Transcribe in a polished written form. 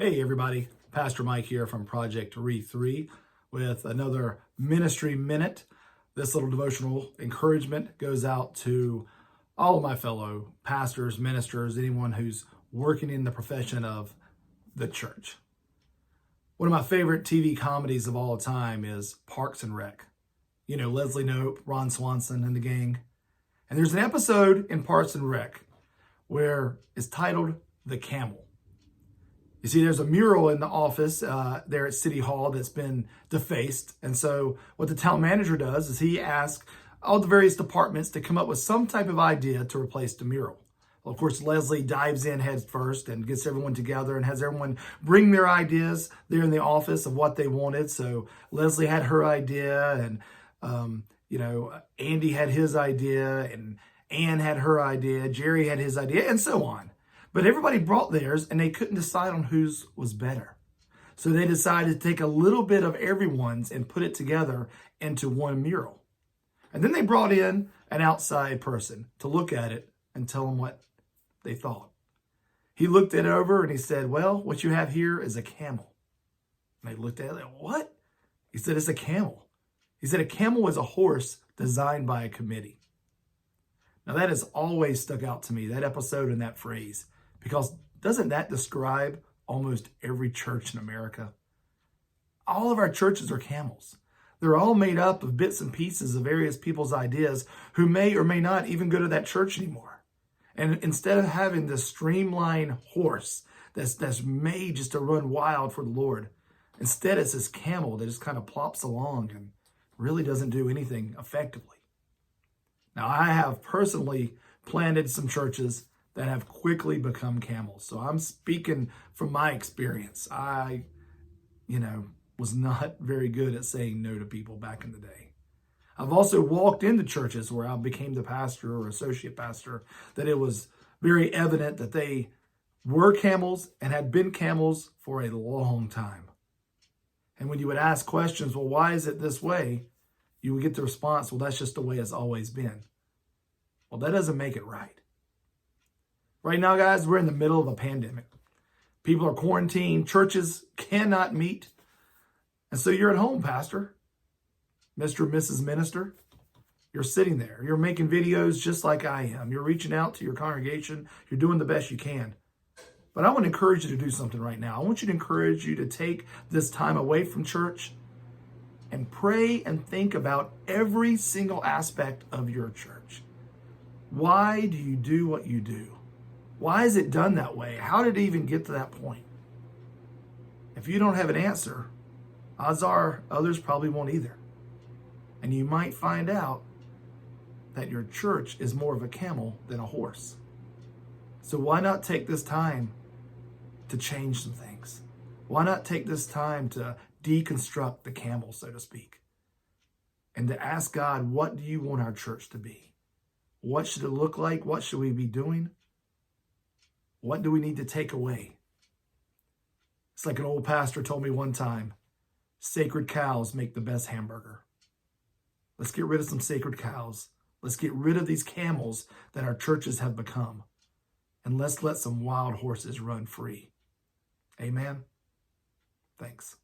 Hey everybody, Pastor Mike here from Project Re3 with another Ministry Minute. This little devotional encouragement goes out to all of my fellow pastors, ministers, anyone who's working in the profession of the church. One of my favorite TV comedies of all time is Parks and Rec. You know, Leslie Knope, Ron Swanson, and the gang. And there's an episode in Parks and Rec where it's titled The Camel. You see, there's a mural in the office there at City Hall that's been defaced. And so what the town manager does is he asks all the various departments to come up with some type of idea to replace the mural. Well, of course, Leslie dives in head first and gets everyone together and has everyone bring their ideas there in the office of what they wanted. So Leslie had her idea and, Andy had his idea and Ann had her idea, Jerry had his idea, and so on. But everybody brought theirs and they couldn't decide on whose was better. So they decided to take a little bit of everyone's and put it together into one mural. And then they brought in an outside person to look at it and tell them what they thought. He looked it over and he said, well, what you have here is a camel. And they looked at it like, what? He said, it's a camel. He said, a camel is a horse designed by a committee. Now that has always stuck out to me, that episode and that phrase. Because doesn't that describe almost every church in America? All of our churches are camels. They're all made up of bits and pieces of various people's ideas who may or may not even go to that church anymore. And instead of having this streamlined horse that's made just to run wild for the Lord, instead it's this camel that just kind of plops along and really doesn't do anything effectively. Now, I have personally planted some churches that have quickly become camels. So I'm speaking from my experience. I, was not very good at saying no to people back in the day. I've also walked into churches where I became the pastor or associate pastor that it was very evident that they were camels and had been camels for a long time. And when you would ask questions, well, why is it this way? You would get the response, well, that's just the way it's always been. Well, that doesn't make it right. Right now, guys, we're in the middle of a pandemic. People are quarantined. Churches cannot meet. And so you're at home, Pastor, Mr. and Mrs. Minister. You're sitting there. You're making videos just like I am. You're reaching out to your congregation. You're doing the best you can. But I want to encourage you to do something right now. I want you to take this time away from church and pray and think about every single aspect of your church. Why do you do what you do? Why is it done that way? How did it even get to that point? If you don't have an answer, odds are others probably won't either. And you might find out that your church is more of a camel than a horse. So why not take this time to change some things? Why not take this time to deconstruct the camel, so to speak, and to ask God, what do you want our church to be? What should it look like? What should we be doing? What do we need to take away? It's like an old pastor told me one time, sacred cows make the best hamburger. Let's get rid of some sacred cows. Let's get rid of these camels that our churches have become. And let's let some wild horses run free. Amen. Thanks.